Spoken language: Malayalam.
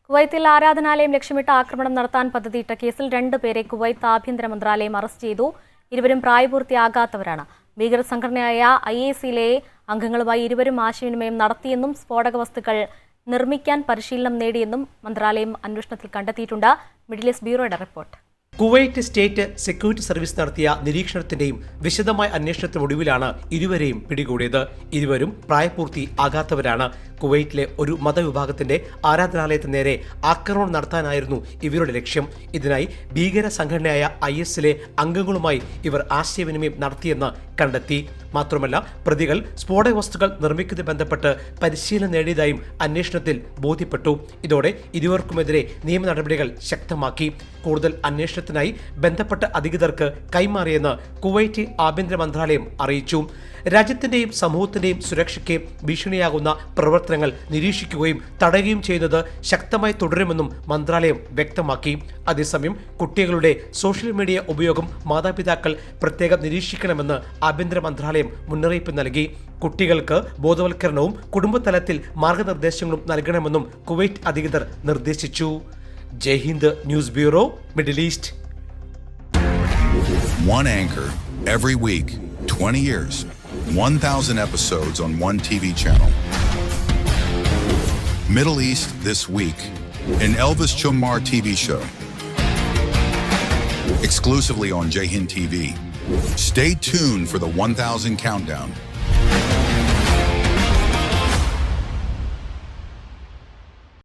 കുവൈത്തിൽ ആരാധനാലയം ലക്ഷ്യമിട്ട് ആക്രമണം നടത്താൻ പദ്ധതിയിട്ട കേസിൽ 2 പേരെ കുവൈത്ത് ആഭ്യന്തര മന്ത്രാലയം അറസ്റ്റ് ചെയ്തു. ഇരുവരും പ്രായപൂർത്തിയാകാത്തവരാണ്. ഭീകര സംഘടനയായ ISIലെ അംഗങ്ങളുമായി ഇരുവരും ആശയവിനിമയം നടത്തിയെന്നും സ്ഫോടക വസ്തുക്കൾ നിർമ്മിക്കാൻ പരിശീലനം നേടിയെന്നും മന്ത്രാലയം അന്വേഷണത്തിൽ കണ്ടെത്തിയിട്ടുണ്ട്. മിഡിൽ ഈസ്റ്റ് ബ്യൂറോയുടെ report. Kuwait state security service നടത്തിയ നിരീക്ഷണത്തിന്റെയും വിശദമായ അന്വേഷണത്തിനൊടുവിലാണ് ഇരുവരെയും പിടികൂടിയത്. ഇരുവരും പ്രായപൂർത്തി ആകാത്തവരാണ്. കുവൈറ്റിലെ ഒരു മതവിഭാഗത്തിന്റെ ആരാധനാലയത്തിന് നേരെ ആക്രമണം നടത്താനായിരുന്നു ഇവരുടെ ലക്ഷ്യം. ഇതിനായി ഭീകര സംഘടനയായ ISIലെ അംഗങ്ങളുമായി ഇവർ ആശയവിനിമയം നടത്തിയെന്ന് കണ്ടെത്തി. മാത്രമല്ല, പ്രതികൾ സ്ഫോടക വസ്തുക്കൾ നിർമ്മിക്കുന്നതുമായി ബന്ധപ്പെട്ട് പരിശീലനം നേടിയതായും അന്വേഷണത്തിൽ ബോധ്യപ്പെട്ടു. ഇതോടെ ഇരുവർക്കുമെതിരെ നിയമ നടപടികൾ ശക്തമാക്കി. കൂടുതൽ അന്വേഷണത്തിനായി ബന്ധപ്പെട്ട അധികൃതർക്ക് കൈമാറിയെന്ന് കുവൈറ്റ് ആഭ്യന്തര മന്ത്രാലയം അറിയിച്ചു. രാജ്യത്തിന്റെയും സമൂഹത്തിന്റെയും സുരക്ഷയ്ക്ക് ഭീഷണിയാകുന്ന പ്രവർത്തനങ്ങൾ നിരീക്ഷിക്കുകയും തടയുകയും ചെയ്യുന്നത് ശക്തമായി തുടരുമെന്നും മന്ത്രാലയം വ്യക്തമാക്കി. അതേസമയം കുട്ടികളുടെ സോഷ്യൽ മീഡിയ ഉപയോഗം മാതാപിതാക്കൾ പ്രത്യേകം നിരീക്ഷിക്കണമെന്ന് ആഭ്യന്തര മന്ത്രാലയം മുന്നറിയിപ്പ് നൽകി. കുട്ടികൾക്ക് ബോധവൽക്കരണവും കുടുംബതലത്തിൽ മാർഗനിർദ്ദേശങ്ങളും നൽകണമെന്നും കുവൈറ്റ് അധികൃതർ നിർദ്ദേശിച്ചു. Jai Hind news bureau, middle east. One anchor every week, 20 years, 1,000 episodes on one TV channel. Middle East This Week, an Elvis Chumar TV show. Exclusively on Jai Hind TV. Stay tuned for the 1,000 countdown.